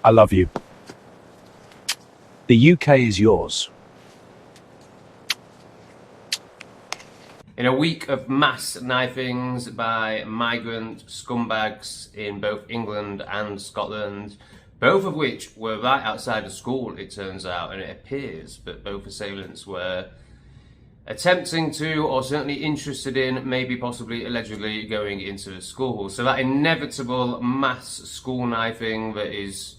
I love you. The UK is yours. In a week of mass knifings by migrant scumbags in both England and Scotland, both of which were right outside of school, it turns out, and it appears that both assailants were attempting to, or certainly interested in, maybe possibly allegedly going into the school. So that inevitable mass school knifing that is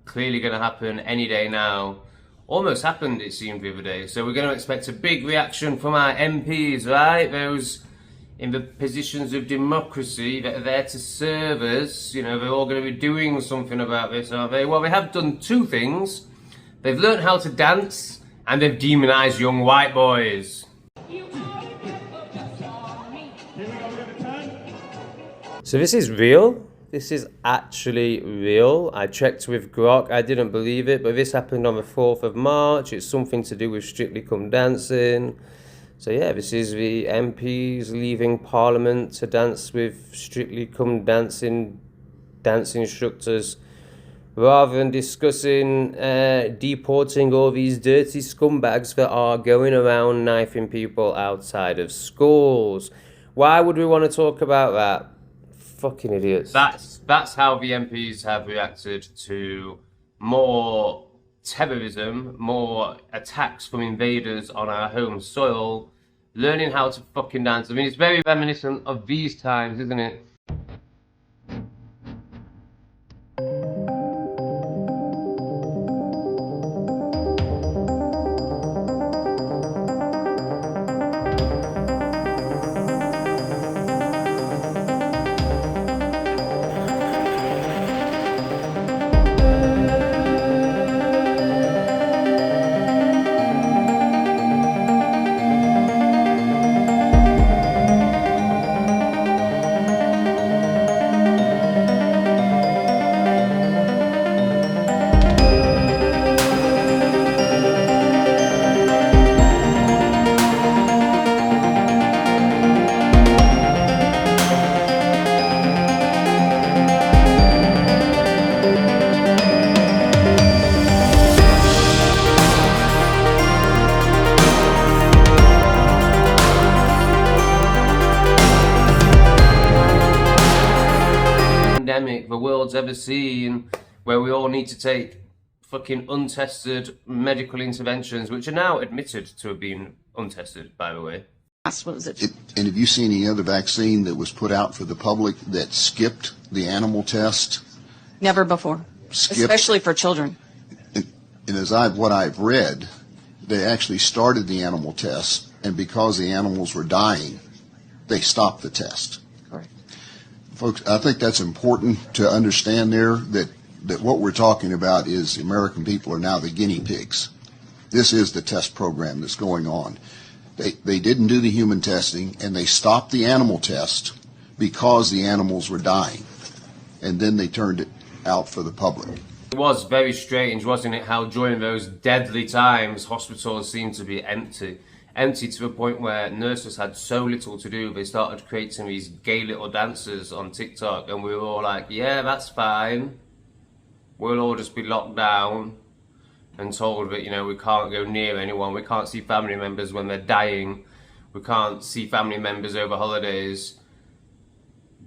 clearly going to happen any day now almost happened, it seemed, the other day. So we're going to expect a big reaction from our MPs, right? Those in the positions of democracy that are there to serve us. You know, they're all going to be doing something about this, aren't they? Well, they have done two things. They've learned how to dance, and they've demonised young white boys. So this is real? This is actually real. I checked with Grok, I didn't believe it, but this happened on the 4th of March. It's something to do with Strictly Come Dancing. So yeah, this is the MPs leaving Parliament to dance with Strictly Come Dancing dance instructors, rather than discussing deporting all these dirty scumbags that are going around knifing people outside of schools. Why would we want to talk about that? Fucking idiots. That's how the MPs have reacted to more terrorism, more attacks from invaders on our home soil, learning how to fucking dance. I mean, it's very reminiscent of these times, isn't it? Pandemic the world's ever seen, where we all need to take fucking untested medical interventions, which are now admitted to have been untested, by the way. What was it? And have you seen any other vaccine that was put out for the public that skipped the animal test? Never before, especially for children. And as what I've read, they actually started the animal test, and because the animals were dying, they stopped the test. Correct. Folks, I think that's important to understand there, that what we're talking about is the American people are now the guinea pigs. This is the test program that's going on. They didn't do the human testing, and they stopped the animal test because the animals were dying, and then they turned it out for the public. It was very strange, wasn't it, how during those deadly times hospitals seemed to be empty to the point where nurses had so little to do, they started creating these gay little dancers on TikTok, and we were all like, yeah, that's fine, we'll all just be locked down and told that, you know, we can't go near anyone, we can't see family members when they're dying, we can't see family members over holidays,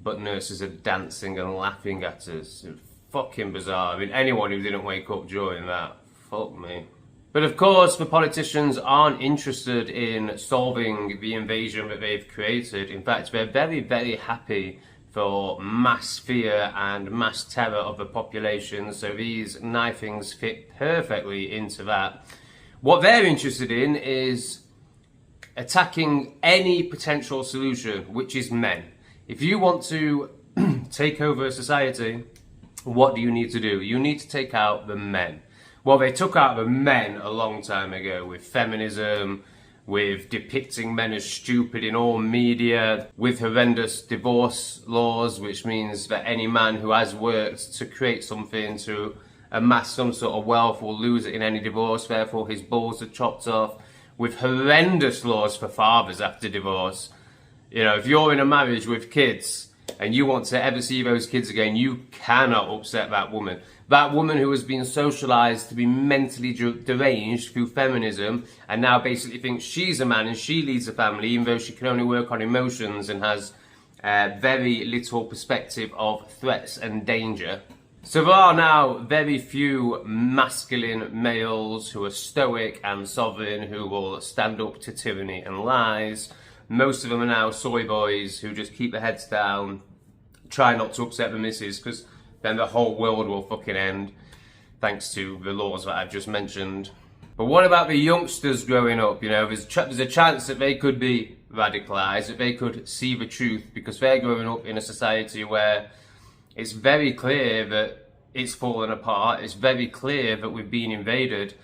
but nurses are dancing and laughing at us. It's fucking bizarre. I mean, anyone who didn't wake up during that, fuck me. But of course, the politicians aren't interested in solving the invasion that they've created. In fact, they're very, very happy for mass fear and mass terror of the population. So these knifings fit perfectly into that. What they're interested in is attacking any potential solution, which is men. If you want to take over society, what do you need to do? You need to take out the men. Well, they took out the men a long time ago with feminism, with depicting men as stupid in all media, with horrendous divorce laws, which means that any man who has worked to create something, to amass some sort of wealth, will lose it in any divorce, therefore his balls are chopped off, with horrendous laws for fathers after divorce. You know, if you're in a marriage with kids and you want to ever see those kids again, you cannot upset that woman. That woman who has been socialised to be mentally deranged through feminism and now basically thinks she's a man and she leads a family, even though she can only work on emotions and has very little perspective of threats and danger. So there are now very few masculine males who are stoic and sovereign, who will stand up to tyranny and lies. Most of them are now soy boys who just keep their heads down, try not to upset the missus, because then the whole world will fucking end, thanks to the laws that I've just mentioned. But what about the youngsters growing up? You know, there's a chance that they could be radicalised, that they could see the truth, because they're growing up in a society where it's very clear that it's fallen apart. It's very clear that we've been invaded.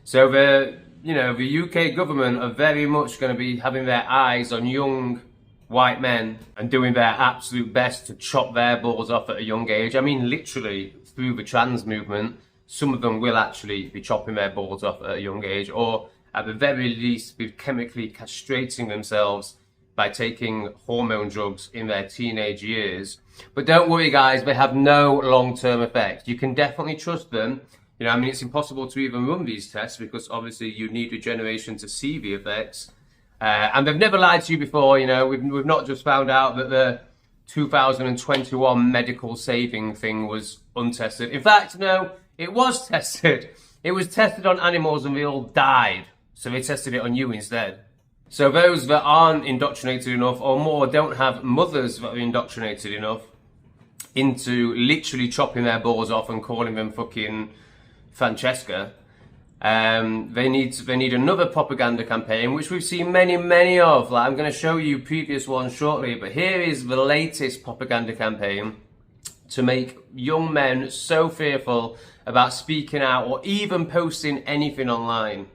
So the UK government are very much going to be having their eyes on young white men and doing their absolute best to chop their balls off at a young age. I mean, literally, through the trans movement, some of them will actually be chopping their balls off at a young age, or at the very least be chemically castrating themselves by taking hormone drugs in their teenage years. But don't worry guys, they have no long-term effect. You can definitely trust them. You know, I mean, it's impossible to even run these tests because obviously you need a generation to see the effects. And they've never lied to you before. You know, we've not just found out that the 2021 medical saving thing was untested. In fact, no, it was tested. It was tested on animals and they all died. So they tested it on you instead. So those that aren't indoctrinated enough, or more, don't have mothers that are indoctrinated enough into literally chopping their balls off and calling them fucking Francesca, they need another propaganda campaign, which we've seen many of. Like, I'm going to show you previous ones shortly, but here is the latest propaganda campaign to make young men so fearful about speaking out or even posting anything online.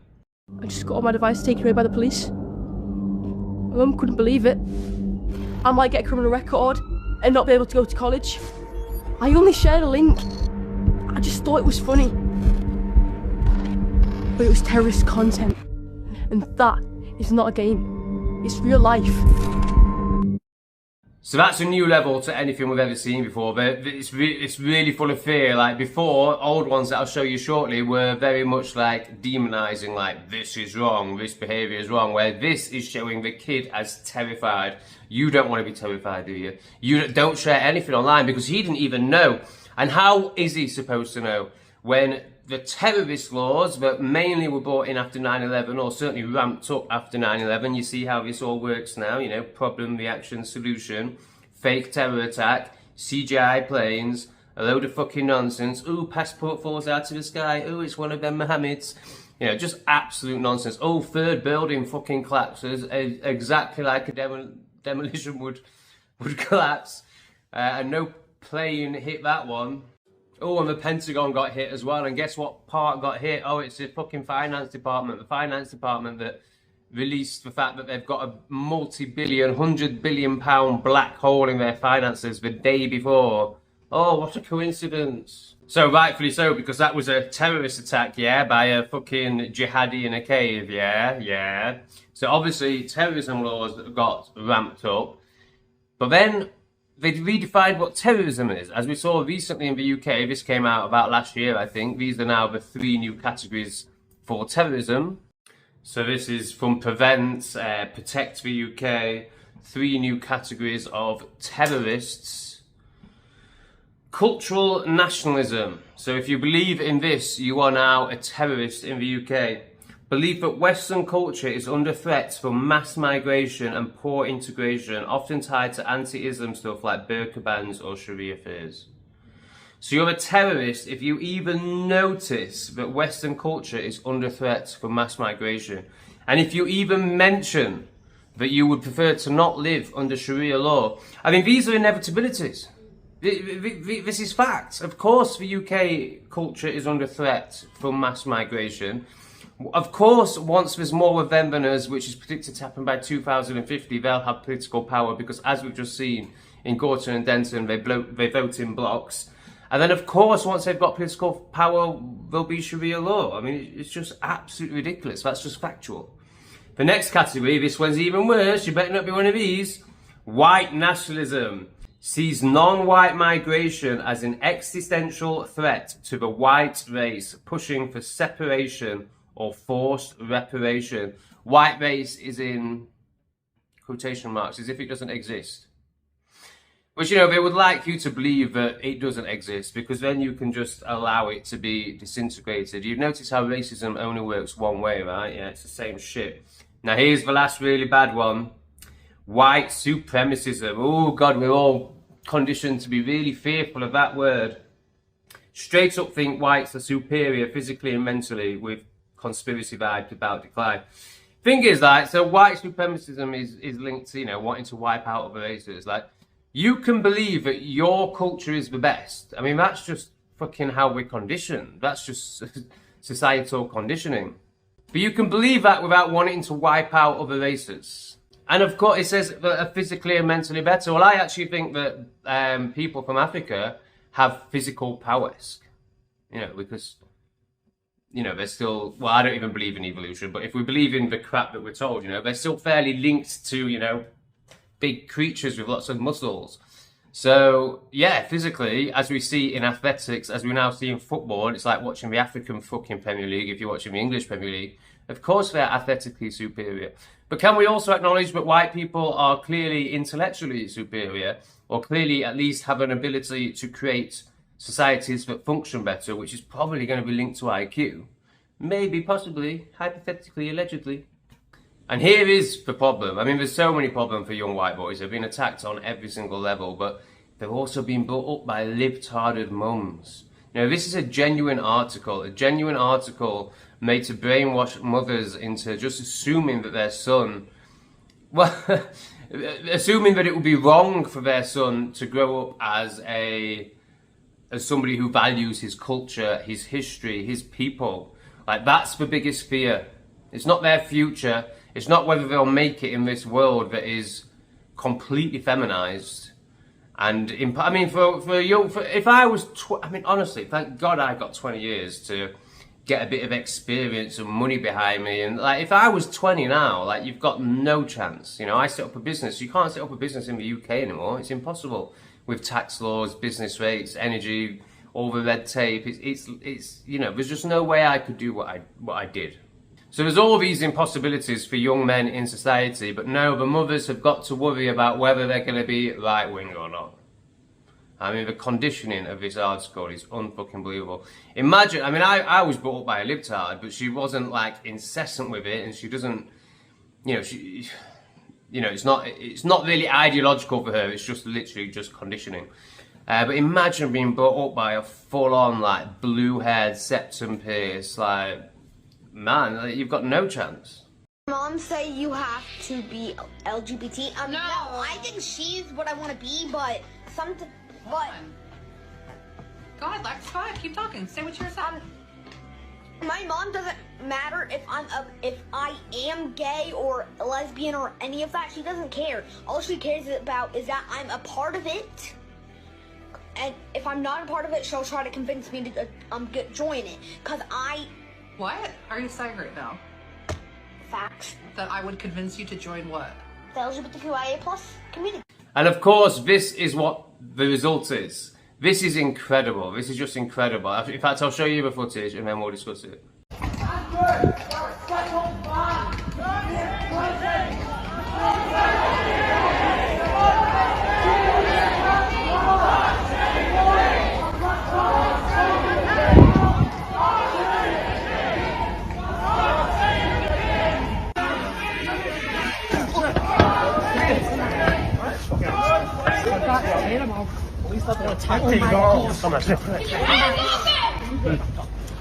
I just got all my devices taken away by the police. My mum couldn't believe it. I might get a criminal record and not be able to go to college. I only shared a link. I just thought it was funny. But it was terrorist content. And that is not a game. It's real life. So that's a new level to anything we've ever seen before. But it's really full of fear. Like before, old ones that I'll show you shortly were very much like demonising, like this is wrong, this behaviour is wrong, where this is showing the kid as terrified. You don't want to be terrified, do you? You don't share anything online because he didn't even know. And how is he supposed to know when the terrorist laws that mainly were brought in after 9/11, or certainly ramped up after 9/11, you see how this all works now, you know, problem, reaction, solution, fake terror attack, CGI planes, a load of fucking nonsense. Ooh, passport falls out of the sky. Ooh, it's one of them Mohammeds. You know, just absolute nonsense. Oh, third building fucking collapses exactly like a demolition would collapse. And no plane hit that one. Oh, and the Pentagon got hit as well. And guess what part got hit? Oh, it's the fucking finance department. The finance department that released the fact that they've got a multi-billion, £100 billion black hole in their finances the day before. Oh, what a coincidence. So rightfully so, because that was a terrorist attack, yeah, by a fucking jihadi in a cave, yeah. So obviously terrorism laws got ramped up. But then they redefined what terrorism is. As we saw recently in the UK, this came out about last year, I think. These are now the 3 new categories for terrorism. So this is from Prevent, Protect the UK, 3 new categories of terrorists. Cultural nationalism. So if you believe in this, you are now a terrorist in the UK. Belief that Western culture is under threat from mass migration and poor integration, often tied to anti-Islam stuff like burqa bans or Sharia fears. So you're a terrorist if you even notice that Western culture is under threat from mass migration. And if you even mention that you would prefer to not live under Sharia law. I mean, these are inevitabilities. This is fact. Of course the UK culture is under threat from mass migration. Of course, once there's more of them than us, which is predicted to happen by 2050, they'll have political power because, as we've just seen in Gorton and Denton, they vote in blocks. And then, of course, once they've got political power, there'll be Sharia law. I mean, it's just absolutely ridiculous. That's just factual. The next category, this one's even worse. You better not be one of these. White nationalism. sees non-white migration as an existential threat to the white race, pushing for separation or forced reparation. White race is in quotation marks, as if it doesn't exist. Which, you know, they would like you to believe that it doesn't exist, because then you can just allow it to be disintegrated. You've noticed how racism only works one way, right? Yeah, it's the same shit. Now here's the last really bad one. White supremacism. Oh God, we're all conditioned to be really fearful of that word. Straight up think whites are superior physically and mentally, with conspiracy vibes about decline. Thing is, like, so white supremacism is linked to, you know, wanting to wipe out other races. Like, you can believe that your culture is the best. I mean, that's just fucking how we're conditioned. That's just societal conditioning. But you can believe that without wanting to wipe out other races. And of course, it says that are physically and mentally better. Well, I actually think that people from Africa have physical prowess. You know, because, you know, they're still, well, I don't even believe in evolution, but if we believe in the crap that we're told, you know, they're still fairly linked to, you know, big creatures with lots of muscles. So, yeah, physically, as we see in athletics, as we now see in football, it's like watching the African fucking Premier League if you're watching the English Premier League. Of course they're athletically superior. But can we also acknowledge that white people are clearly intellectually superior, or clearly at least have an ability to create societies that function better, which is probably going to be linked to IQ? Maybe, possibly, hypothetically, allegedly. And here is the problem. I mean, there's so many problems for young white boys. They've been attacked on every single level, but they've also been brought up by libtarded mums. You know, this is a genuine article made to brainwash mothers into just assuming that their son, well, assuming that it would be wrong for their son to grow up as somebody who values his culture, his history, his people. Like, that's the biggest fear. It's not their future. It's not whether they'll make it in this world that is completely feminized. And I mean, if I was, I mean, honestly, thank God I got 20 years to get a bit of experience and money behind me. And like, if I was 20 now, like, you've got no chance. You know, I set up a business. You can't set up a business in the UK anymore. It's impossible with tax laws, business rates, energy, all the red tape. It's you know, there's just no way I could do what I did. So there's all these impossibilities for young men in society, but no, the mothers have got to worry about whether they're going to be right-wing or not. I mean, the conditioning of this article is unfucking believable. Imagine, I mean, I was brought up by a libtard, but she wasn't, like, incessant with it, and she doesn't, you know, it's not really ideological for her, it's just literally just conditioning. But imagine being brought up by a full-on, like, blue-haired septum pierce, like, man, you've got no chance. Mom say you have to be LGBT. No, I think she's what I want to be, but something. But Go ahead, Lex. Go ahead. Keep talking. Say what you're saying. my mom doesn't matter if I am gay or lesbian or any of that. She doesn't care. All she cares about is that I'm a part of it. And if I'm not a part of it, she'll try to convince me to join it. Cause What are you saying right now? Facts. That I would convince you to join what? The LGBTQIA+ community. And of course, this is what the result is. This is incredible. This is just incredible. In fact, I'll show you the footage and then we'll discuss it.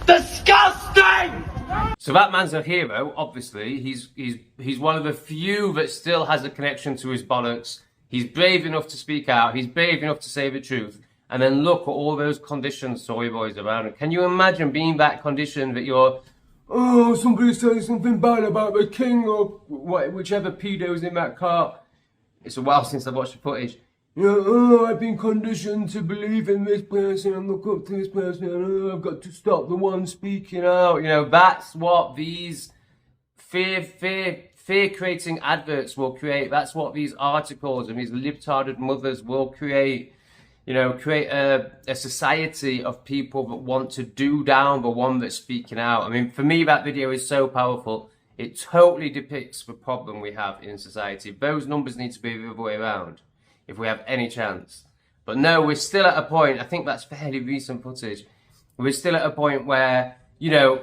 Disgusting! So that man's a hero, obviously. He's one of the few that still has a connection to his bollocks. He's brave enough to speak out. He's brave enough to say the truth. And then look at all those conditioned soy boys around him. Can you imagine being that conditioned that you're, oh, somebody's saying something bad about the king or whichever pedo's in that car. It's a while since I've watched the footage. You know, oh, I've been conditioned to believe in this person and look up to this person. Oh, I've got to stop the one speaking out. You know, that's what these fear fear-creating adverts will create. That's what these articles and these libtarded mothers will create. You know, create a society of people that want to do down the one that's speaking out. I mean, for me, that video is so powerful. It totally depicts the problem we have in society. Those numbers need to be the other way around if we have any chance. But no, we're still at a point, I think that's fairly recent footage, we're still at a point where, you know,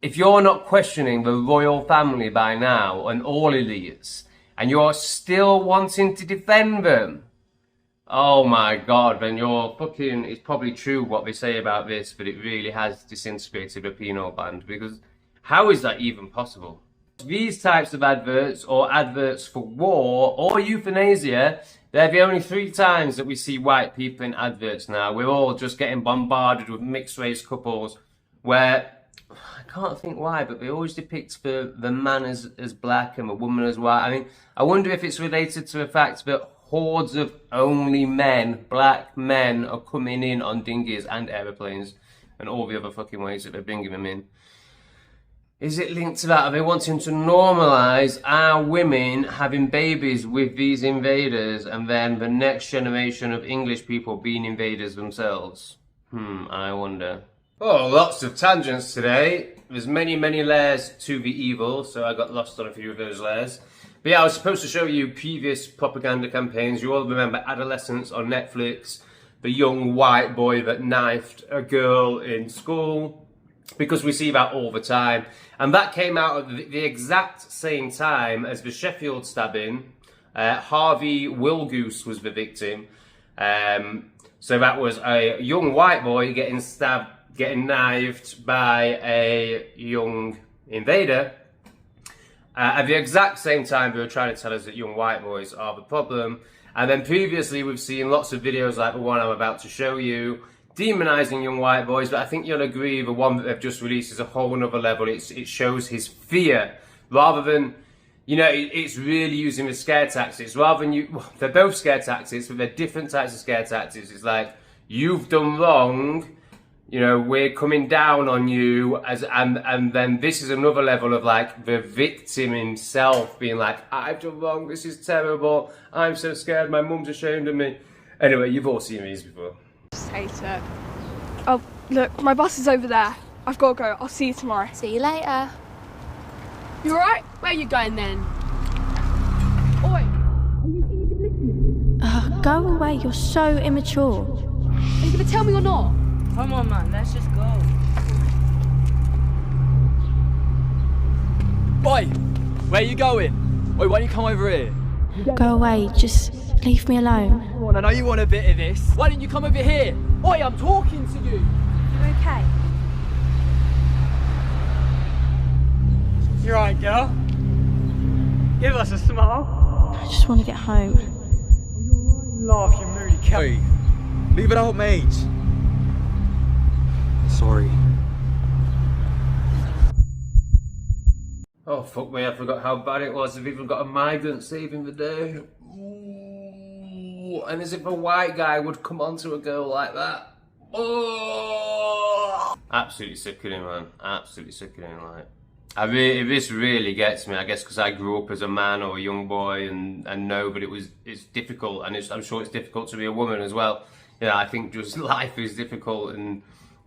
if you're not questioning the royal family by now and all elites, and you're still wanting to defend them, oh my god, then you're fucking, it's probably true what they say about this, but it really has disintegrated the penal band, because how is that even possible? These types of adverts, or adverts for war, or euthanasia, they're the only 3 times that we see white people in adverts now. We're all just getting bombarded with mixed race couples, where, I can't think why, but they always depict the man as black and the woman as white. I mean, I wonder if it's related to the fact that hordes of only men, black men, are coming in on dinghies and aeroplanes and all the other fucking ways that they're bringing them in. Is it linked to that? Are they wanting to normalise our women having babies with these invaders and then the next generation of English people being invaders themselves? I wonder. Oh, lots of tangents today. There's many, many layers to the evil, so I got lost on a few of those layers. But yeah, I was supposed to show you previous propaganda campaigns. You all remember Adolescences on Netflix, the young white boy that knifed a girl in school, because we see that all the time. And that came out at the exact same time as the Sheffield stabbing. Harvey Wilgoose was the victim. So that was a young white boy getting stabbed, getting knifed by a young invader. At the exact same time, they were trying to tell us that young white boys are the problem. And then previously, we've seen lots of videos like the one I'm about to show you, demonising young white boys. But I think you'll agree, the one that they've just released is a whole nother level. It shows his fear, rather than, you know, it's really using the scare tactics. Rather than well, they're both scare tactics, but they're different types of scare tactics. It's like, you've done wrong, you know, we're coming down on you, and then this is another level of like the victim himself being like, I've done wrong, this is terrible, I'm so scared, my mum's ashamed of me. Anyway, you've all seen these before. Just hate it. Oh, look, my bus is over there. I've got to go. I'll see you tomorrow. See you later. You alright? Where are you going then? Oi! Are you even listening? Go away, you're so immature. Are you going to tell me or not? Come on, man, let's just go. Boy, where are you going? Oi, why don't you come over here? Go away, just leave me alone. Come on, I know you want a bit of this. Why don't you come over here? Oi, I'm talking to you. You okay? You alright, girl? Give us a smile. I just want to get home. Laugh, you moody cat. Oi, leave it out, mate. Sorry. Oh, fuck me, I forgot how bad it was. They've even got a migrant saving the day. Ooh, and as if a white guy would come onto a girl like that. Oh! Absolutely sickening, man. Absolutely sickening, like. This really gets me, I guess, because I grew up as a man or a young boy and know that it's difficult, and I'm sure it's difficult to be a woman as well. You know, I think just life is difficult, and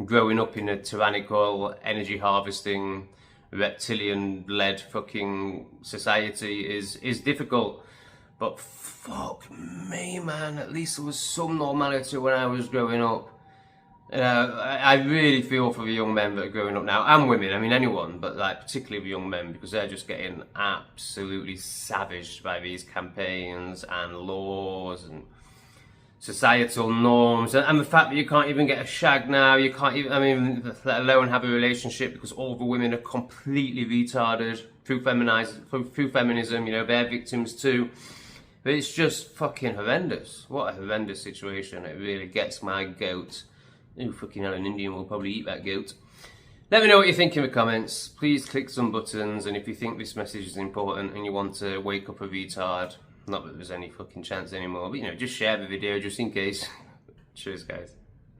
growing up in a tyrannical, energy harvesting, reptilian-led fucking society is difficult. But fuck me, man, at least there was some normality when I was growing up. I really feel for the young men that are growing up now, and women, I mean anyone, but like particularly the young men, because they're just getting absolutely savaged by these campaigns and laws and societal norms, and the fact that you can't even get a shag now, you can't even, I mean, let alone have a relationship, because all the women are completely retarded through feminism, you know, they're victims too. But it's just fucking horrendous. What a horrendous situation. It really gets my goat. Ooh, fucking hell, an Indian will probably eat that goat. Let me know what you think in the comments. Please click some buttons, and if you think this message is important and you want to wake up a retard, not that there's any fucking chance anymore, but you know, just share the video just in case. Cheers, guys.